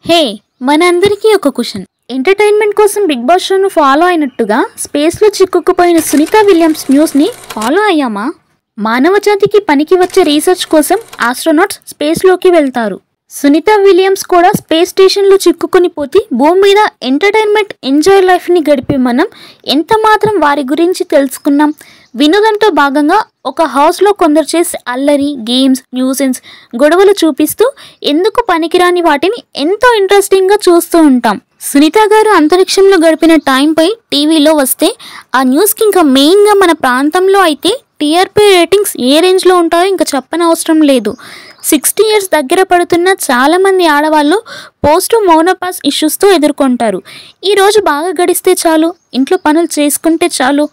హే మనందరికీ ఒక question. Entertainment కోసం బిగ్ బాస్ షోను ఫాలో అయినట్టుగా స్పేస్లో చిక్కుకుపోయిన సునీత విలియమ్స్ న్యూస్ని ఫాలో అయ్యామా? మానవ జాతికి పనికి వచ్చే రీసెర్చ్ కోసం ఆస్ట్రోనాట్స్ స్పేస్లోకి వెళ్తారు. సునీత విలియమ్స్ కూడా స్పేస్ స్టేషన్లో చిక్కుకుని పోతే భూమి మీద ఎంటర్టైన్మెంట్ ఎంజాయ్ లైఫ్ని గడిపే మనం ఎంత మాత్రం వారి గురించి తెలుసుకున్నాం. వినోదంతో భాగంగా ఒక హౌస్లో కొందరు చేసే అల్లరి, గేమ్స్, న్యూసెన్స్, గొడవలు చూపిస్తూ ఎందుకు పనికిరాని వాటిని ఎంతో ఇంట్రెస్టింగ్గా చూస్తూ ఉంటాం. సునీత గారు అంతరిక్షంలో గడిపిన టైంపై టీవీలో వస్తే ఆ న్యూస్కి ఇంకా మెయిన్గా మన ప్రాంతంలో అయితే టీఆర్పీ రేటింగ్స్ ఏ రేంజ్లో ఉంటాయో ఇంకా చెప్పనవసరం లేదు. 60 years దగ్గర పడుతున్న చాలామంది ఆడవాళ్ళు పోస్ట్ మోనోపాస్ ఇష్యూస్తో ఎదుర్కొంటారు. ఈరోజు బాగా గడిస్తే చాలు, ఇంట్లో పనులు చేసుకుంటే చాలు,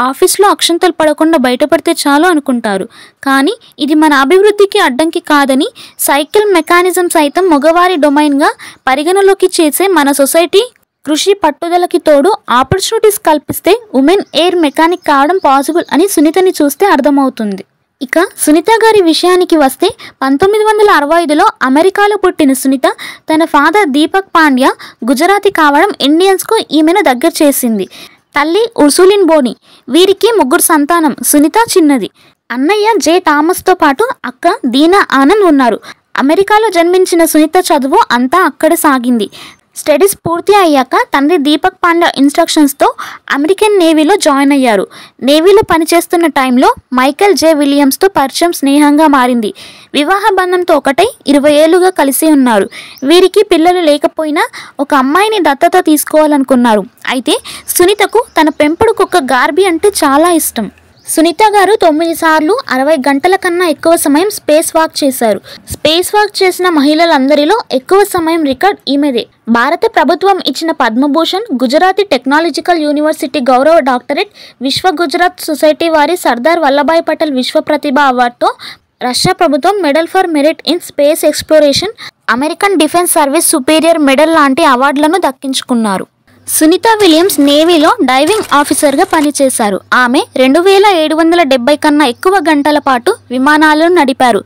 ఆఫీస్లో అక్షంతలు పడకుండా బయటపడితే చాలు అనుకుంటారు. కానీ ఇది మన అభివృద్ధికి అడ్డంకి కాదని సైకిల్ మెకానిజం సైతం మగవారి డొమైన్గా పరిగణలోకి చేసే మన సొసైటీ కృషి పట్టుదలకి తోడు ఆపర్చునిటీస్ కల్పిస్తే ఉమెన్ ఎయిర్ మెకానిక్ కావడం పాసిబుల్ అని సునీతని చూస్తే అర్థమవుతుంది. ఇక సునీత గారి విషయానికి వస్తే 1965లో అమెరికాలో పుట్టిన సునీత తన ఫాదర్ దీపక్ పాండ్యా గుజరాతీ కావడం ఇండియన్స్కు ఈమెను దగ్గర చేసింది. తల్లి ఉర్సులిన్ బోని. వీరికి 3 సంతానం. సునీత చిన్నది. అన్నయ్య జే థామస్తో పాటు అక్క దీనా ఆనంద్ ఉన్నారు. అమెరికాలో జన్మించిన సునీత చదువు అంతా అక్కడ సాగింది. స్టడీస్ పూర్తి అయ్యాక తండ్రి దీపక్ పాండ్యా ఇన్స్ట్రక్షన్స్తో అమెరికన్ నేవీలో జాయిన్ అయ్యారు. నేవీలో పనిచేస్తున్న టైంలో మైకేల్ జే విలియమ్స్తో పరిచయం స్నేహంగా మారింది. వివాహ బంధంతో ఒకటై 20 ఏళ్లుగా కలిసి ఉన్నారు. వీరికి పిల్లలు లేకపోయినా ఒక అమ్మాయిని దత్తత తీసుకోవాలనుకున్నారు. అయితే సునీతకు తన పెంపుడు కుక్క గార్బీ అంటే చాలా ఇష్టం. సునీత గారు 9 సార్లు 60 గంటల కన్నా ఎక్కువ సమయం స్పేస్ వాక్ చేశారు. స్పేస్ వాక్ చేసిన మహిళలందరిలో ఎక్కువ సమయం రికార్డ్ ఈమెదే. భారత ప్రభుత్వం ఇచ్చిన పద్మభూషణ్, గుజరాతీ టెక్నాలజికల్ యూనివర్సిటీ గౌరవ డాక్టరేట్, విశ్వ గుజరాత్ సొసైటీ వారి సర్దార్ వల్లభాయ్ పటేల్ విశ్వ ప్రతిభ అవార్డుతో, రష్యా ప్రభుత్వం medal for merit in space exploration, American defence service superior medal లాంటి అవార్డులను దక్కించుకున్నారు. సునీత విలియమ్స్ నేవీలో డైవింగ్ ఆఫీసర్గా పనిచేశారు. ఆమె 2770 కన్నా ఎక్కువ గంటల పాటు విమానాలను నడిపారు.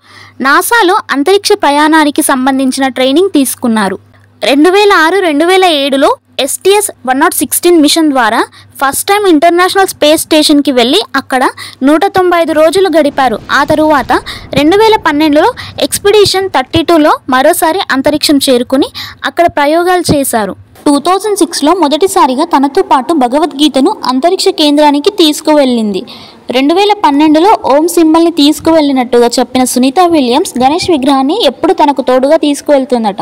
నాసాలో అంతరిక్ష ప్రయాణానికి సంబంధించిన ట్రైనింగ్ తీసుకున్నారు. 2006-2007లో STS-116 మిషన్ ద్వారా ఫస్ట్ టైం ఇంటర్నేషనల్ స్పేస్ స్టేషన్కి వెళ్ళి అక్కడ 195 రోజులు గడిపారు. ఆ తరువాత 2012లో ఎక్స్పిడిషన్ 32లో మరోసారి అంతరిక్షం చేరుకుని అక్కడ ప్రయోగాలు చేశారు. 2006లో మొదటిసారిగా తనతో పాటు భగవద్గీతను అంతరిక్ష కేంద్రానికి తీసుకువెళ్ళింది. 2012లో ఓం సింబల్ని తీసుకువెళ్ళినట్టుగా చెప్పిన సునీత విలియమ్స్ గణేష్ విగ్రహాన్ని ఎప్పుడు తనకు తోడుగా తీసుకువెళ్తుందట.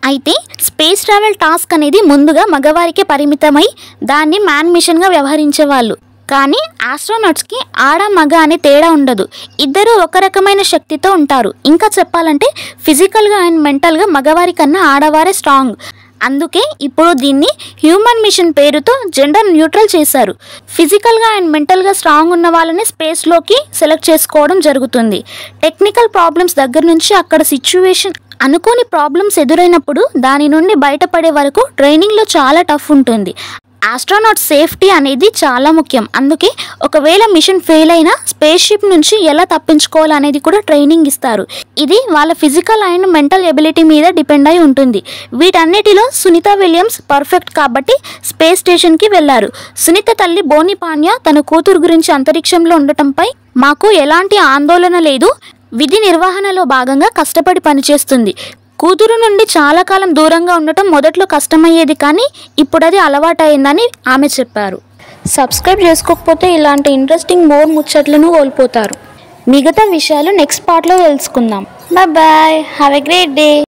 అయితే స్పేస్ ట్రావెల్ టాస్క్ అనేది ముందుగా మగవారికే పరిమితమై దాన్ని మ్యాన్ మిషన్గా వ్యవహరించేవాళ్ళు. కానీ ఆస్ట్రోనాట్స్కి ఆడ మగ అనే తేడా ఉండదు. ఇద్దరూ ఒక రకమైన శక్తితో ఉంటారు. ఇంకా చెప్పాలంటే ఫిజికల్గా అండ్ మెంటల్గా మగవారి కన్నా ఆడవారే స్ట్రాంగ్. అందుకే ఇప్పుడు దీన్ని హ్యూమన్ మిషన్ పేరుతో జెండర్ న్యూట్రల్ చేశారు. ఫిజికల్గా అండ్ మెంటల్గా స్ట్రాంగ్ ఉన్న వాళ్ళని స్పేస్లోకి సెలెక్ట్ చేసుకోవడం జరుగుతుంది. టెక్నికల్ ప్రాబ్లమ్స్ దగ్గర నుంచి అక్కడ సిచ్యువేషన్ అనుకోని ప్రాబ్లమ్స్ ఎదురైనప్పుడు దాని నుండి బయటపడే వరకు ట్రైనింగ్లో చాలా టఫ్ ఉంటుంది. ఆస్ట్రోనాట్ సేఫ్టీ అనేది చాలా ముఖ్యం. అందుకే ఒకవేళ మిషన్ ఫెయిల్ అయినా స్పేస్ షిప్ నుంచి ఎలా తప్పించుకోవాలనేది కూడా ట్రైనింగ్ ఇస్తారు. ఇది వాళ్ళ ఫిజికల్ అండ్ మెంటల్ ఎబిలిటీ మీద డిపెండ్ అయి ఉంటుంది. వీటన్నిటిలో సునీత విలియమ్స్ పర్ఫెక్ట్ కాబట్టి స్పేస్ స్టేషన్కి వెళ్లారు. సునీత తల్లి బోని పాండ్యా తన కూతురు గురించి అంతరిక్షంలో ఉండటంపై మాకు ఎలాంటి ఆందోళన లేదు, విధి నిర్వహణలో భాగంగా కష్టపడి పనిచేస్తుంది. కూతురు నుండి చాలా కాలం దూరంగా ఉండటం మొదట్లో కష్టమయ్యేది, కానీ ఇప్పుడు అది అలవాటైందని ఆమె చెప్పారు. సబ్స్క్రైబ్ చేసుకోకపోతే ఇలాంటి ఇంట్రెస్టింగ్ మోర్ ముచ్చట్లను కోల్పోతారు. మిగతా విషయాలు నెక్స్ట్ పార్ట్లో తెలుసుకుందాం. Bye bye, have a great day.